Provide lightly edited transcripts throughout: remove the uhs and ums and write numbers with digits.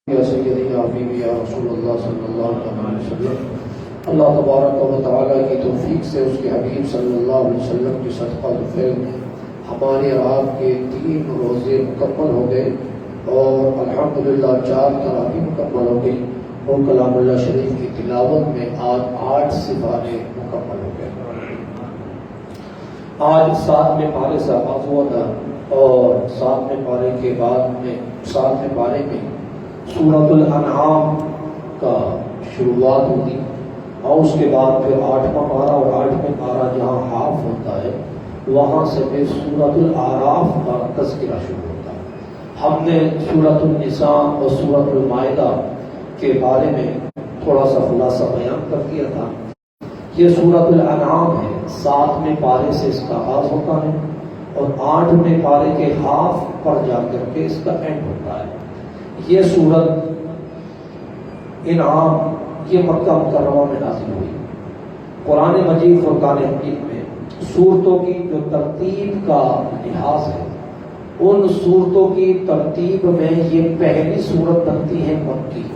یا سیدی یا حبیبی یا رسول اللہ صلی اللہ علیہ وسلم۔ اللہ تبارک و تعالیٰ کی توفیق سے اس کے حبیب صلی اللہ علیہ وسلم کی صدقہ فعل ہمارے اور آپ کے 3 روزے مکمل ہو گئے اور الحمدللہ 4 تراویح مکمل ہو گئی اور کلام اللہ شریف کی تلاوت میں آج 8 سپارے مکمل ہو گئے۔ آج 7ویں پارے سے آغاز ہوا تھا اور 7ویں پارے کے بعد میں 7ویں پارے میں سورۃ الانعام کا شروعات ہوتی اور اس کے بعد پھر 8واں پارہ اور 8ویں پارہ جہاں حاف ہوتا ہے وہاں سے پھر سورۃ الاعراف کا تذکرہ شروع ہوتا ہے۔ ہم نے سورۃ النساء اور سورۃ المائدہ کے بارے میں تھوڑا سا خلاصہ بیان کر دیا تھا۔ یہ سورۃ الانعام ہے، 7ویں پارے سے اس کا آغاز ہوتا ہے اور 8ویں پارے کے حاف پر جا کر کے اس کا اینڈ ہوتا ہے۔ یہ سورت انعام یہ مکہ مکرمہ میں نازل ہوئی۔ قرآن مجید فرقان حمید میں سورتوں کی جو ترتیب کا لحاظ ہے ان سورتوں کی ترتیب میں یہ پہلی سورت بنتی ہے مکی۔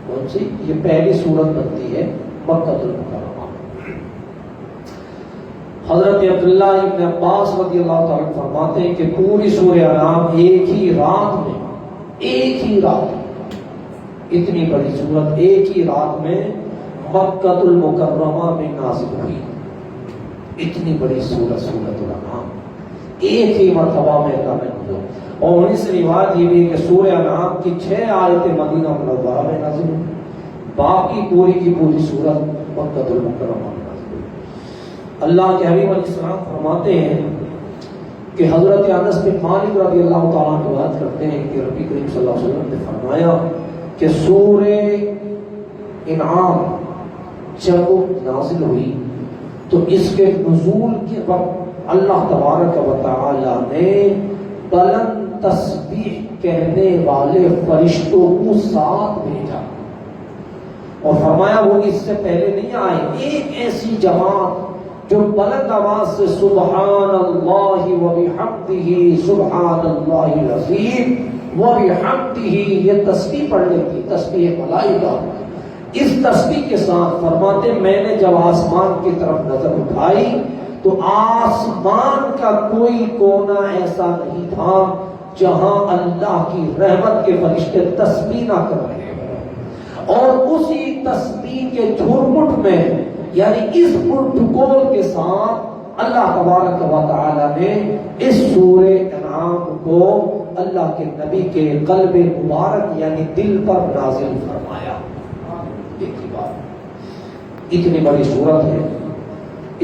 کون سی؟ یہ پہلی سورت بنتی ہے مکہ المکرمہ۔ حضرت عبداللہ ابن عباس رضی اللہ تعالیٰ فرماتے ہیں کہ پوری سورہ انعام ایک ہی رات اتنی بڑی سورت ایک ہی رات میں مکہ المکرمہ میں نازل ہوئی۔ اتنی بڑی سورت الانعام ایک ہی مرتبہ میں اللہ نے نازل ہوئی۔ اور اس روایت یہ بھی ہے کہ سورہ انعام کی 6 آیتیں مدینہ منورہ میں نازل ہوئی، باقی پوری کی پوری سورت مکہ المکرمہ میں نازل ہوئی۔ اللہ کے حبیب علیہ السلام فرماتے ہیں کہ حضرت انس بن مالک رضی اللہ تعالیٰ عنہ روایت کرتے ہیں کہ نبی کریم صلی اللہ علیہ وسلم نے فرمایا کہ سورہ انعام جب نازل ہوئی تو اس کے نزول کے وقت اللہ تبارک و تعالیٰ نے بلند تسبیح کہنے والے فرشتوں کو ساتھ بھیجا اور فرمایا وہ اس سے پہلے نہیں آئے، ایک ایسی جماعت جو بلند آواز سے سبحان اللہ وبحمدہ سبحان اللہ العظیم وبحمدہ یہ تسبیح پڑھ لیتی، تسبیح ملائکہ۔ اس تسبیح کے ساتھ فرماتے میں نے جب آسمان کی طرف نظر اٹھائی تو آسمان کا کوئی کونا ایسا نہیں تھا جہاں اللہ کی رحمت کے فرشتے تسبیح نہ کر رہے ہوں۔ اور اسی تسبیح کے جھرمٹ میں یعنی اس پروٹوکول کے ساتھ اللہ تبارک و تعالی نے اس سورہ انعام کو اللہ کے نبی کے قلب مبارک یعنی دل پر نازل فرمایا۔ ایک ہی بات، اتنی بڑی سورت ہے۔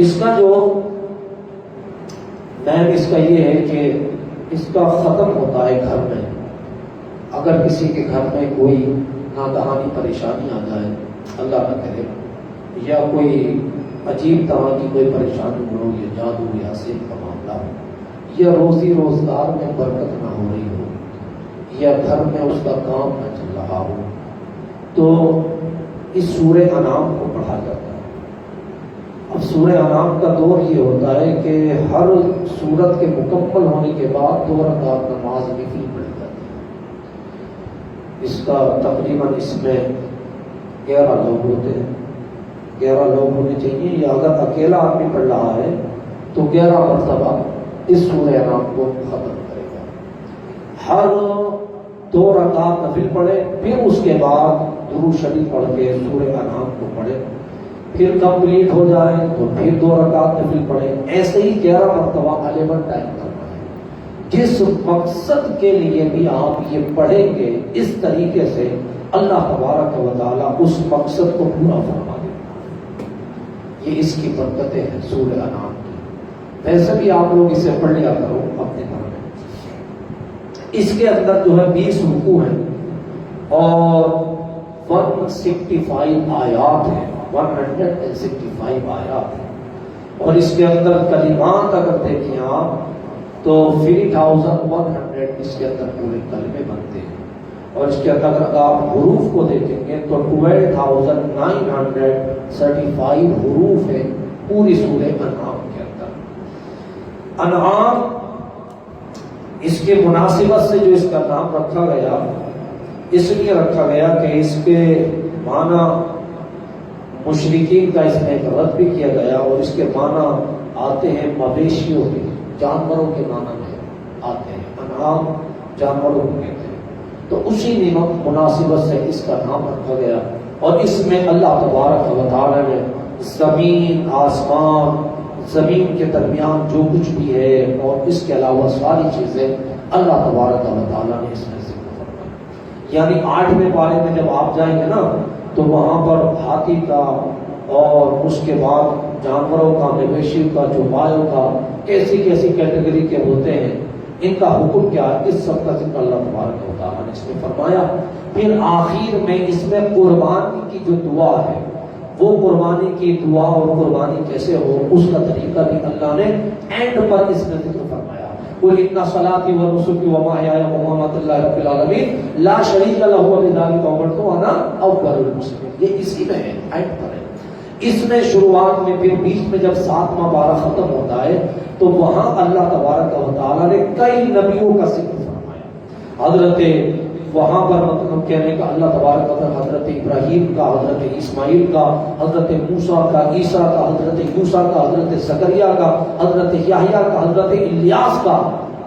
اس کا جو مین اس کا یہ ہے کہ اس کا ختم ہوتا ہے گھر میں۔ اگر کسی کے گھر میں کوئی ناگہانی پریشانی آ جائے، اللہ نہ کرے، یا کوئی عجیب طرح کی کوئی پریشانی ہو، یا جادو یا سحر کا معاملہ ہو، یا روزی روزگار میں برکت نہ ہو رہی ہو، یا گھر میں اس کا کام نہ چل رہا ہو، تو اس سورہ انعام کو پڑھا جاتا ہے۔ اب سورہ انعام کا دور یہ ہوتا ہے کہ ہر سورت کے مکمل ہونے کے بعد 2 رکعت نماز نفل پڑھی جاتی ہے۔ اس کا تقریباً اس میں 11 لوگ ہوتے ہیں، 11 لوگ ہونے چاہیے، یا اگر اکیلا آدمی پڑھ رہا ہے تو 11 مرتبہ اس سورہ انعام کو ختم کرے گا۔ ہر 2 رکعت نفل پڑھے، پھر اس کے بعد درود شریف پڑھ کے سورہ انعام کو پڑھے، پھر کمپلیٹ ہو جائے تو پھر 2 رکعت نفل پڑھے، ایسے ہی 11 مرتبہ غالباً ٹائم کرنا ہے۔ جس مقصد کے لیے بھی آپ یہ پڑھیں گے اس طریقے سے اللہ تبارک و تعالیٰ اس مقصد کو پورا فرما دے۔ یہ اس کی برکتیں ہیں سورہ انعام کی۔ ویسے بھی آپ لوگ اسے پڑھ لیا کرو اپنے گھر میں۔ اس کے اندر جو ہے 20 رکوع ہیں اور 165 آیات ہیں، 165 آیات ہیں، اور اس کے اندر کلمات اگر دیکھیں آپ تو 3100 اس کے اندر پورے کلمے بنتے ہیں، اور اس کے اندر اگر آپ حروف کو دیکھیں گے تو 12935 حروف ہیں پوری سورہ انعام کے اندر۔ انعام اس کے مناسبت سے جو اس کا نام رکھا گیا اس لیے رکھا گیا کہ اس کے معنی مشرکین کا اس میں ایک رد بھی کیا گیا، اور اس کے معنی آتے ہیں مویشیوں کے، جانوروں کے معنی میں آتے ہیں، انعام جانوروں کو کہتے ہیں، تو اسی مناسبت سے اس کا نام رکھا گیا۔ اور اس میں اللہ تبارک و تعالی نے زمین، آسمان، زمین کے درمیان جو کچھ بھی ہے اور اس کے علاوہ ساری چیزیں اللہ تبارک و تعالی نے اس میں ذکر فرمایا۔ یعنی 8ویں پارے میں جب آپ جائیں گے نا تو وہاں پر ہاتھی کا اور اس کے بعد جانوروں کا، مویشیوں کا، چوپایوں کا، کیسی کیسی کیٹیگری کے ہوتے ہیں، ان کا حکم کیا ہے، اس سب کا ذکر اللہ تبارک و تعالیٰ نے اس میں فرمایا۔ پھر آخر میں اس میں قربانی کی جو دعا ہے، وہ قربانی کی دعا اور قربانی کیسے ہو اس کا طریقہ بھی اللہ نے اینڈ پر اس میں ذکر فرمایا۔ قُلْ إِنَّ صَلَاتِي وَنُسُكِي وَمَحْيَايَ وَمَمَاتِي لِلَّهِ رَبِّ الْعَالَمِينَ لَا شَرِيكَ لَهُ وَبِذَلِكَ أُمِرْتُ وَأَنَا أَوَّلُ الْمُسْلِمِينَ۔ یہ اسی میں ہے، اینڈ پر ہے۔ اس میں شروعات میں پھر بیچ میں جب 7واں پارہ ختم ہوتا ہے تو وہاں اللہ تبارک و تعالیٰ نے کئی نبیوں کا ذکر فرمایا۔ حضرت وہاں پر مطلب کہنے کا اللہ تبارک و تعالیٰ حضرت ابراہیم کا، حضرت اسماعیل کا، حضرت موسیٰ کا، عیسیٰ کا، حضرت یوسیٰ کا، حضرت زکریا کا، حضرت یحییٰ کا، حضرت الیاس کا،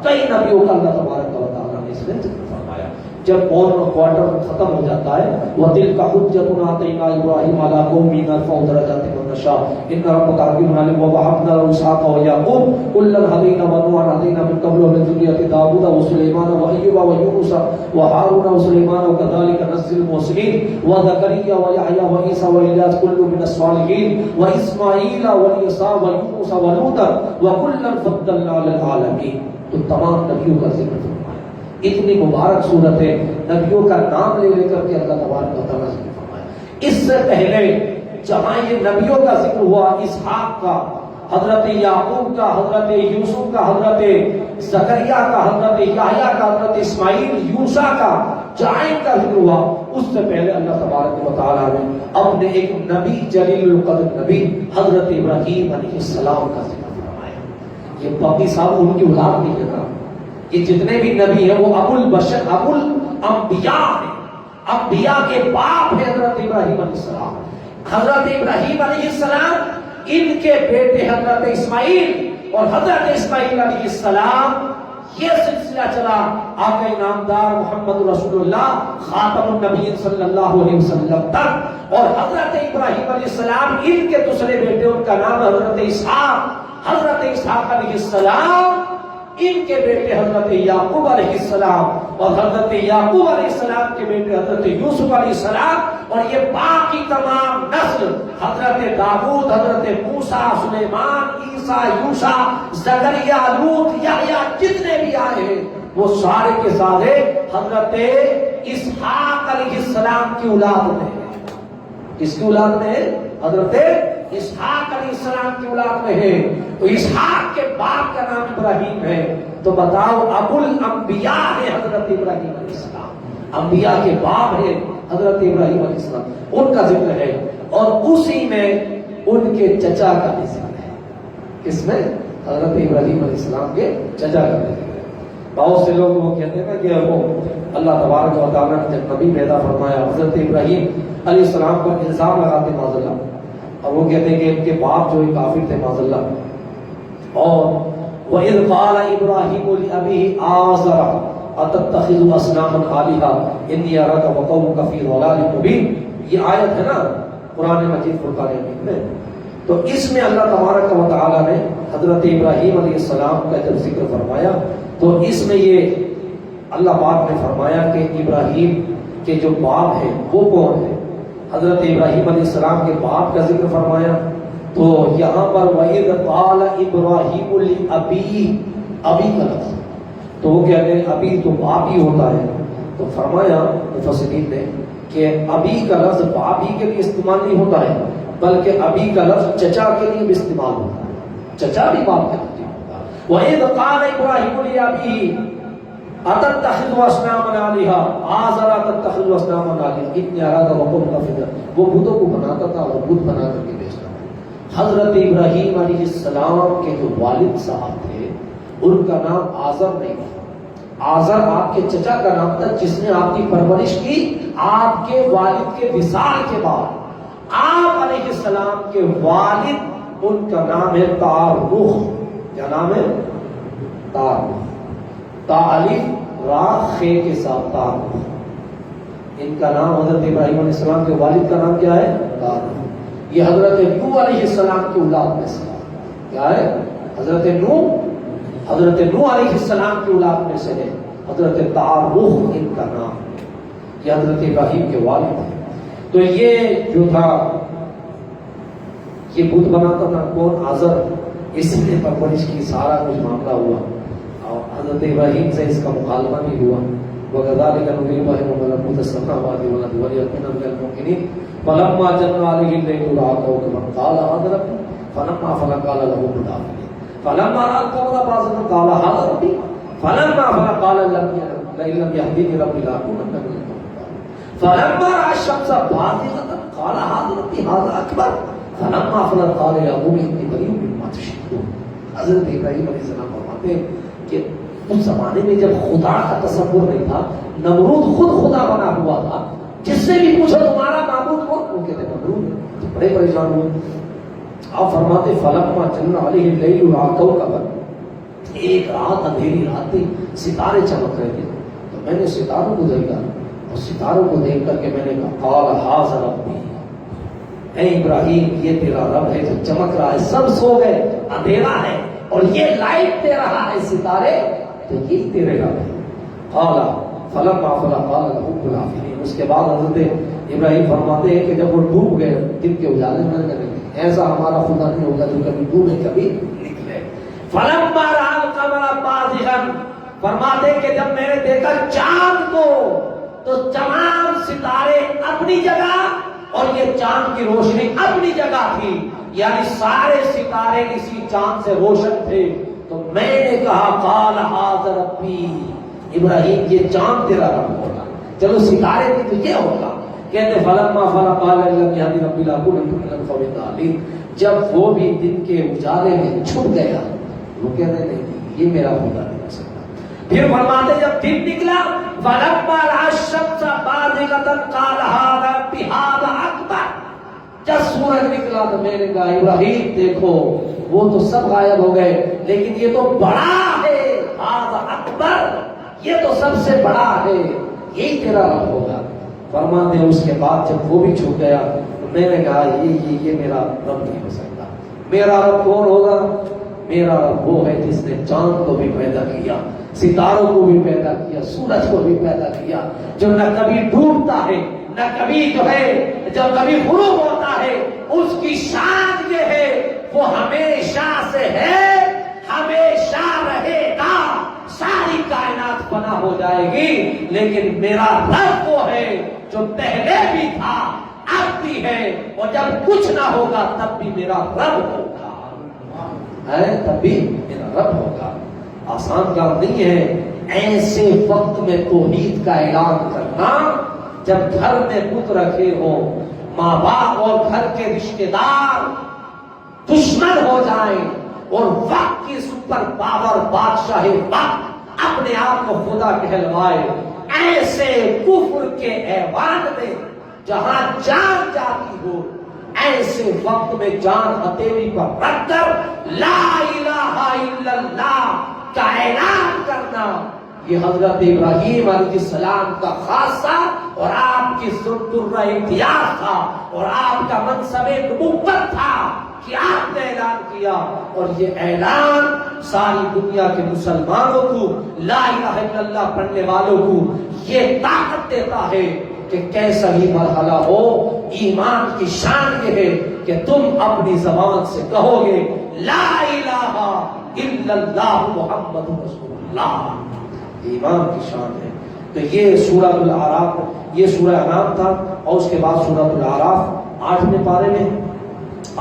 کئی نبیوں کا اللہ تبارک و تعالیٰ نے اس میں ذکر فرمایا۔ جب کوارٹر ختم ہو جاتا ہے وَتِلْكَ حُجَّتُنَا آتَيْنَا إِبْرَاهِيمَ عَلَىٰ قَوْمِهِ نَرْفَعُ دَرَجَاتٍ مَن نَّشَاءُ إِنَّ رَبَّكَ حَكِيمٌ عَلِيمٌ وَوَهَبْنَا لَهُ إِسْحَاقَ وَيَعْقُوبَ كُلًّا هَدَيْنَا وَنُوحًا هَدَيْنَا مِن قَبْلُ وَمِن ذُرِّيَّةِ دَاوُودَ وَسُلَيْمَانَ وَأَيُّوبَ وَيُونُسَ وَهَارُونَ وَسُلَيْمَانَ وَكَذَٰلِكَ نَجْزِي الْمُحْسِنِينَ وَزَكَرِيَّا وَيَحْيَىٰ وَعِيسَىٰ وَإِلْيَاسَ كُلٌّ مِّنَ الصَّالِحِينَ وَإِسْمَاعِيلَ وَالْيَسَعَ وَيُونُسَ وَلُوطًا وَكُلًّا فَضَّلْنَا عَلَى الْعَالَمِينَ۔ تو تمام نبیوں کا ذکر فرمایا۔ اتنی مبارک صورت ہے، نبیوں کا نام لے لے کر کے اللہ تبارک و تعالیٰ ذکر فرمایا۔ اس سے پہلے جہاں یہ نبیوں کا ذکر ہوا، اسحاق کا، حضرت یعقوب کا، حضرت یوسف کا، حضرت زکریا کا، حضرت یحییٰ کا، حضرت اسماعیل، یوسیٰ کا، جہاں ان کا ذکر ہوا، اس سے پہلے اللہ تبارک و تعالیٰ نے اپنے ایک نبی، جلیل القدر نبی حضرت ابراہیم علیہ السلام کا ذکر فرمایا۔ یہ باقی صاحب ان کی اولاد نہیں ہے نا، یہ جتنے بھی نبی ہیں وہ ابو البشر، ابو الانبیاء ہیں، انبیاء کے باپ ہیں حضرت ابراہیم علیہ السلام۔ حضرت ابراہیم علیہ السلام، ان کے بیٹے حضرت اسماعیل، اور حضرت اسماعیل علیہ السلام، یہ سلسلہ چلا آقا نامدار محمد رسول اللہ خاتم النبی صلی اللہ علیہ وسلم تک۔ اور حضرت ابراہیم علیہ السلام، ان کے دوسرے بیٹے، ان کا نام حضرت اسحاق، حضرت اسحاق علیہ السلام، ان کے بیٹے حضرت یعقوب علیہ السلام، اور حضرت یعقوب علیہ السلام کے بیٹے حضرت یوسف علیہ السلام، اور یہ باقی تمام نسل حضرت داؤد، حضرت موسیٰ، سلیمان، عیسیٰ، یوشع، زکریا، لوط، یحییٰ، جتنے بھی آئے ہیں وہ سارے کے سارے حضرت اسحاق علیہ السلام کی اولاد میں ہیں۔ کس کی اولاد میں ہے؟ حضرت اسحاق علیہ السلام کی اولاد میں ہے۔ تو اسحاق کے باپ کا نام ابراہیم ہے، تو بتاؤ ابو الانبیاء ہے حضرت ابراہیم علیہ السلام، انبیاء کے باپ ہے حضرت ابراہیم علیہ السلام، ان کا ذکر ہے۔ اور اسی میں ان کے چچا کا بھی ذکر ہے۔ کس میں؟ حضرت ابراہیم علیہ السلام کے چچا کا بھی ذکر ہے۔ بہت سے لوگ وہ کہتے ہیں نا کہ وہ اللہ تبارک و تعالیٰ نے جب نبی پیدا فرمایا، حضرت ابراہیم علیہ السلام کو الزام لگاتے معاذ اللہ، اور وہ کہتے ہیں کہ ان کے باپ جو کافر تھے معاذ اللہ۔ اور وَإِذْ قَالَ إِبْرَاهِيمُ لِأَبِيهِ آزَرَ أَتَتَّخِذُ أَصْنَامًا آلِهَةً إِنِّي أَرَاكَ وَقَوْمَكَ فِي ضَلَالٍ مُبِينٍ۔ یہ آیت ہے نا قرآن مجید فرقان حمید میں، تو اس میں اللہ تبارک و تعالیٰ نے حضرت ابراہیم علیہ السلام کا جب ذکر فرمایا تو اس میں یہ اللہ پاک نے فرمایا کہ ابراہیم کے جو باپ ہیں وہ کون ہیں؟ حضرت ابراہیم علیہ السلام کے باپ کا ذکر فرمایا، تو یہاں پر وَإِذْ قَالَ إِبْرَاهِيمُ لِأَبِيهِ، ابی کا لفظ، تو وہ کہتے ہیں ابی تو باپ ہی ہوتا ہے، تو فرمایا مفسرین نے کہ ابی کا لفظ باپ ہی کے لیے استعمال نہیں ہوتا ہے، بلکہ ابی کا لفظ چچا کے لیے بھی استعمال ہوتا ہے، چچا بھی باپ کے لیے ہوتا ہے۔ وَإِذْ قَالَ إِبْرَاهِيمُ لِأَبِيهِ أَتَتَّخِذُ أَصْنَامًا آلِهَةً آزَرَ أَتَتَّخِذُ أَصْنَامًا آلِهَةً إِنِّي أَرَاكَ وَقَوْمَكَ فِي ضَلَالٍ، وہ بتوں کو بناتا تھا اور بت بنا کر کے بیچتا تھا۔ حضرت ابراہیم علیہ السلام کے جو والد صاحب تھے ان کا نام آزر نہیں تھا، آزر آپ کے چچا کا نام تھا جس نے آپ کی پرورش کی آپ کے والد کے وصال کے بعد. آپ علیہ السلام کے والد ان کا نام ہے تارخ. کیا نام ہے؟ تارخ. تالف را خے کے ساتھ تارخ. ان کا نام حضرت ابراہیم علیہ السلام کے والد کا نام کیا ہے؟ تارخ. یہ حضرت نوح علیہ السلام کی اولاد میں سے کیا ہے؟ حضرت نوح علیہ السلام کی اولاد میں سے ہے. حضرت تارخ ان کا نام. یہ حضرت ابراہیم کے والد ہیں. تو یہ جو تھا یہ بت بناتا تھا کون؟ آزر. اس نے پرورش کی سارا کچھ معاملہ ہوا اور حضرت ابراہیم سے اس کا مکالمہ بھی ہوا. وَكَذَلِكَ نُرِي إِبْرَاهِيمَ مَلَكُوتَ السَّمَاوَاتِ وَالْأَرْضِ وَلِيَكُونَ مِنَ الْمُوقِنِينَ فَلَمَّا جَنَّ عَلَيْهِ اللَّيْلُ رَأَى كَوْكَبًا قَالَ هَٰذَا رَبِّي فَلَمَّا أَفَلَ قَالَ لَهُ كُن فَيَكُونُ فَلَمَّا رَأَى الْقَمَرَ بَازِغًا قَالَ هَٰذَا رَبِّي فَلَمَّا أَفَلَ قَالَ لَئِن لَّمْ يَهْدِنِي رَبِّي لَأَكُونَنَّ مِنَ الْمُحْضَرِينَ فَلَمَّا رَأَى الشَّمْسَ بَازِغَةً قَالَ هَٰذَا رَبِّي هَٰذَا أَكْبَرُ فَلَمَّا أَفَلَتْ قَالَ يَا قَوْمِ إِنِّي بَرِيءٌ مِّمَّا تُشْرِكُونَ. حضرت ابراہیم علیہ السلام فرماتے ہیں کہ اس زمانے میں جب خدا کا تصور نہیں تھا، نمرود خود خدا بنا ہوا تھا، جس سے بھی پوچھا تمہارا معبود کون؟ وہ کہتے نمرود. بڑے پریشان ہوئے. آپ فرماتے فلما جن علیہ اللیل رأى کوکبا. ایک رات اندھیری رات تھی، ستارے چمک رہے تھے، تو میں نے ستاروں کو دیکھا اور ستاروں کو دیکھ کر کے میں نے کہا قال ھذا ربی. اے ابراہیم یہ تیرا رب ہے جو چمک رہا ہے. سب سو گئے، اندھیرا ہے اور یہ لائٹ دے رہا ہے ستارے، تو یہ تیرے رب ہے. قال فلما افل قال له كن فيكون. اس کے بعد حضرت ابراہیم فرماتے ہیں کہ جب وہ ڈوب گئے دن کے اجالے میں، ایسا ہمارا خدا نہیں ہوگا جو کبھی ڈوبے کبھی نکلے. فلما رأى القمر بازغا. فرماتے کہ جب میں نے دیکھا چاند کو تو تمام ستارے اپنی جگہ اور یہ چاند کی روشنی اپنی جگہ تھی، یعنی سارے ستارے اسی چاند سے روشن تھے. تو میں نے کہا قال ھذا ربی. ابراہیم یہ چاند تیرا رب ہوگا. چلو ستارے بھی تو یہ ہوگا. کہتے فلما افل قال لم يهدني ربي لأكونن من القوم الضالين. جب وہ بھی دن کے اجالے میں چھپ گیا، وہ کہتے نہیں یہ میرا خدا نہیں ہو سکتا. پھر فرماتے جب دن نکلا فلما رأى الشمس بازغة قال هذا ربي هذا أكبر. جب سورج نکلا تو میں نے کہا ابراہیم دیکھو وہ تو سب غائب ہو گئے لیکن یہ تو بڑا ہے. هذا أكبر. یہ تو سب سے بڑا ہے، یہی تیرا رب ہوگا. فرماتے ہیں اس کے بعد جب وہ بھی چھپ گیا تو میں نے کہا یہ میرا رب نہیں ہو سکتا. میرا رب کون ہوگا؟ میرا رب وہ ہے جس نے چاند کو بھی پیدا کیا، ستاروں کو بھی پیدا کیا، سورج کو بھی پیدا کیا، جو نہ کبھی ڈوبتا ہے نہ کبھی جو ہے جو کبھی غروب ہوتا ہے. اس کی شان یہ ہے وہ ہمیشہ سے ہے، ہمیشہ رہے گا. ساری کائنات فنا ہو جائے گی لیکن میرا رب وہ ہے جو پہلے بھی تھا اب بھی ہے اور جب کچھ نہ ہوگا تب بھی میرا رب ہوگا. تب بھی میرا رب ہوگا. آسان کام نہیں ہے ایسے وقت میں توحید کا اعلان کرنا جب گھر میں بت رکھے ہوں، ماں باپ اور گھر کے رشتے دار دشمن ہو جائیں اور وقت کی سپر پاور بادشاہ وقت اپنے آپ کو خدا کہلوائے. ایسے کفر کے ایوان میں جہاں جان جاتی ہو، ایسے وقت میں جان ہتھیلی پر رکھ کر لا الہ الا اللہ کا اعلان کرنا، یہ حضرت ابراہیم علیہ السلام کا خاصہ اور آپ کی سنت امتیاز تھا اور آپ کا منصب نبوت تھا کہ آپ نے اعلان کیا. اور یہ اعلان ساری دنیا کے مسلمانوں کو، لا الہ الا اللہ پڑھنے والوں کو یہ طاقت دیتا ہے کہ کیسا ہی مرحلہ ہو، ایمان کی شان یہ ہے کہ تم اپنی زبان سے کہو گے لا الہ الا اللہ محمد رسول اللہ. ایمان کی شان ہے. تو یہ سورۃ الاعراف، یہ سورہ انعام تھا اور اس کے بعد سورۃ الاعراف 8ویں پارے میں.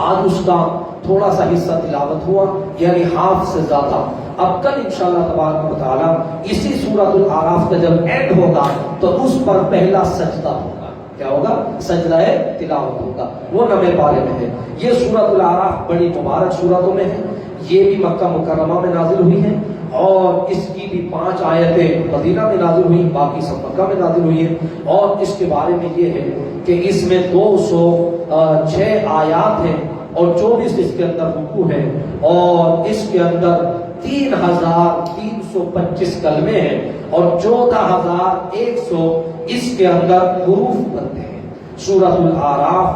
آج اس کا تھوڑا سا حصہ تلاوت ہوا یعنی ہاف سے زیادہ. اب کل انشاءاللہ تبارک و تعالیٰ اسی سورۃ الاعراف کا جب اینڈ ہوگا تو اس پر پہلا سجدہ ہوگا. کیا ہوگا؟ سجدہ تلاوت ہوگا. وہ 9ویں پارے میں ہے. یہ سورۃ الاعراف بڑی مبارک سورتوں میں ہے. یہ بھی مکہ مکرمہ میں نازل ہوئی ہے اور اس کی بھی 5 آیتیں مدینہ میں نازل ہوئی، باقی سب مکہ میں نازل ہوئی ہیں۔ اور اس کے بارے میں یہ ہے کہ اس میں 206 آیات ہیں اور 24 اس کے اندر رکوع ہے، اور اس کے اندر 3325 کلمے ہیں اور 14100 اس کے اندر حروف بنتے ہیں۔ سورۃ الاعراف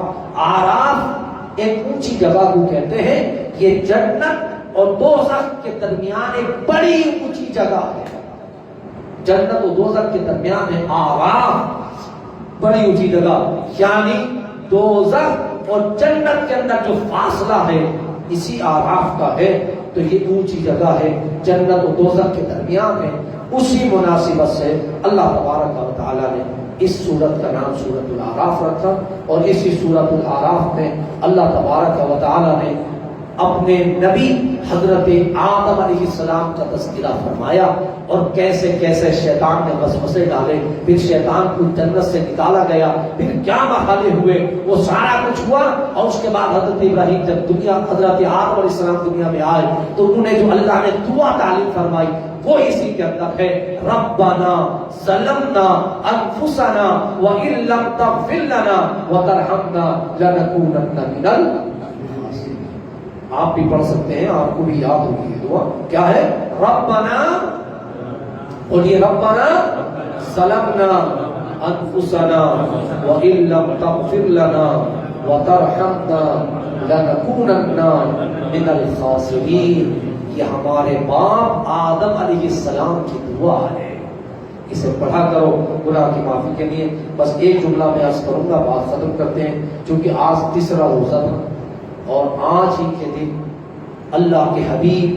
ایک اونچی جگہ کو کہتے ہیں، یہ جنت اور دوزخ کے درمیان ایک بڑی اونچی جگہ ہے۔ جنت اور دوزخ کے درمیان ہے اعراف، بڑی اونچی جگہ، یعنی دوزخ اور جنت کے اندر جو فاصلہ ہے اسی اعراف کا ہے، تو یہ اونچی جگہ ہے، جنت و دوزخ کے درمیان ہے۔ اسی مناسبت سے اللہ تبارک و تعالی نے اس سورت کا نام سورۃ الاعراف رکھا، اور اسی سورۃ الاعراف میں اللہ تبارک و تعالی نے اپنے نبی حضرت آدم علیہ السلام کا تذکرہ فرمایا، اور کیسے کیسے شیطان نے وسوسے ڈالے، پھر شیطان کو جنت سے نکالا گیا، پھر کیا مرحلے ہوئے، وہ سارا کچھ ہوا۔ اور اس کے بعد حضرت ابراہیم جب حضرت آدم علیہ السلام دنیا میں آئے تو انہوں نے جو اللہ نے دعا تعلیم فرمائی وہ اسی کے اندر ہے، ربنا ظلمنا انفسنا وان لم تغفر لنا وترحمنا لنکونن من الخاسرین۔ آپ بھی پڑھ سکتے ہیں، آپ کو بھی یاد ہوگی یہ دعا کیا ہے، ربنا، اور یہ ربنا ظلمنا انفسنا وان لم تغفر لنا وترحمنا لنکونن من الخاسرین۔ یہ ہمارے باپ آدم علیہ السلام کی دعا ہے، اسے پڑھا کرو گناہ کی معافی کے لیے۔ بس ایک جملہ میں عرض کروں گا، بات ختم کرتے ہیں، چونکہ آج تیسرا روزہ تھا، اور آج ہی کے دن اللہ کے حبیب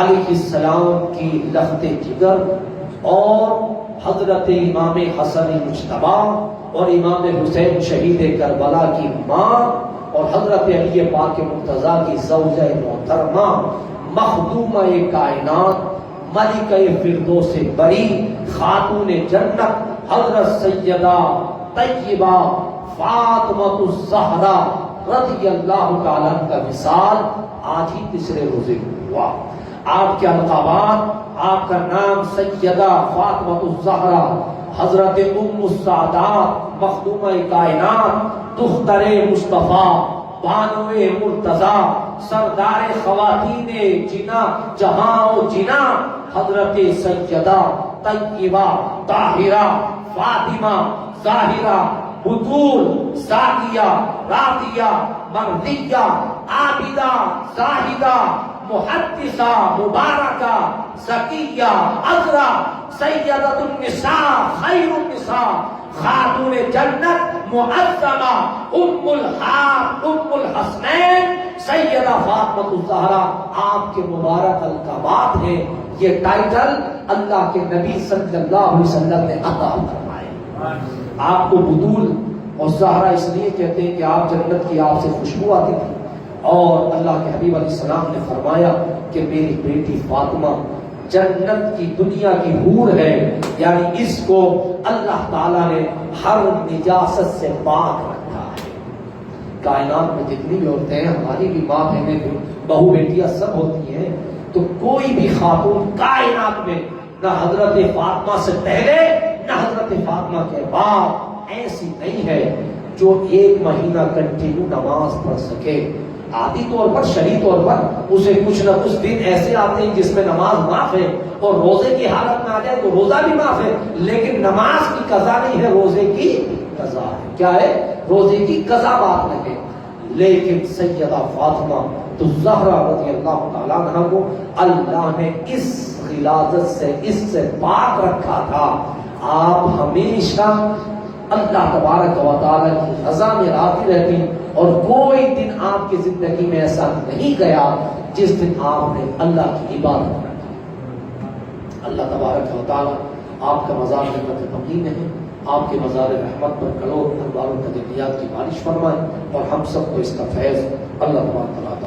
علیہ السلام کی لخت جگر اور حضرت امام حسن مجتبی اور امام حسین شہید کربلا کی ماں اور حضرت علی پاک مرتضیٰ کی زوجہ محترمہ مخدومہ کائنات ملکہ فردوس بری خاتون جنت حضرت سیدہ طیبہ فاطمہ الزہرا رضی اللہ تعالیٰ کا وصال آج ہی تیسرے روزے کو ہوا۔ آپ کے القابات، آپ کا نام سیدہ فاطمہ الزہرا حضرت ام السعدات مخدومہ کائنات دختر مصطفیٰ بانوے مرتضیٰ سردار خواتین جنا جہاں و جنا حضرت سیدہ طیبہ طاہرہ فاطمہ ظاہرہ بطول زاکیہ راضیہ مرضیہ عابدہ زاہدہ محدثہ مبارکہ زکیہ عذرا سیدۃ النساء خیر النساء خاتون جنت معظمہ ام الحسنین سیدہ فاطمہ الزہرا آپ کے مبارک القابات ہیں۔ یہ ٹائٹل اللہ کے نبی صلی اللہ علیہ وسلم نے عطا فرمائے۔ آپ کو بطول اور زہرا اس لیے کہتے ہیں کہ آپ جنت کی آپ سے خوشبو آتی تھی، اور اللہ کے حبیب علیہ السلام نے فرمایا کہ میری بیٹی فاطمہ جنت کی دنیا کی حور ہے، یعنی اس کو اللہ تعالیٰ نے ہر نجاست سے پاک رکھا ہے۔ کائنات میں جتنی بھی عورتیں ہیں، ہماری بھی ماں بہنیں بہو بیٹیاں سب ہوتی ہیں، تو کوئی بھی خاتون کائنات میں نہ حضرت فاطمہ سے پہلے نہ حضرت فاطمہ کے بعد ایسی نہیں ہے جو 1 مہینہ کنٹینیو نماز پڑھ سکے۔ عادی طور پر شرعی طور پر اسے کچھ نہ کچھ دن ایسے آتے ہیں جس میں نماز معاف ہے، اور روزے کی حالت میں آ جائے تو روزہ بھی معاف ہے، لیکن نماز کی قضا نہیں ہے، روزے کی قضا ہے۔ کیا ہے؟ روزے کی قضا بات نہیں ہے۔ لیکن سیدہ فاطمہ تو زہرا رضی اللہ تعالیٰ عنہ کو اللہ نے اس غلاظت سے، اس سے پاک رکھا تھا۔ آپ ہمیشہ اللہ تبارک و تعالیٰ کی رضا میں راضی رہتی، اور کوئی دن آپ کی زندگی میں ایسا نہیں گیا جس دن آپ نے اللہ کی عبادت نہ کی۔ اللہ تبارک و تعالیٰ آپ کا مزار جنت تمکین ہے، آپ کے مزار رحمت پر کروڑ انوار و تجلیات کی بارش فرمائے، اور ہم سب کو اس کا فیض اللہ تبارک و تعالیٰ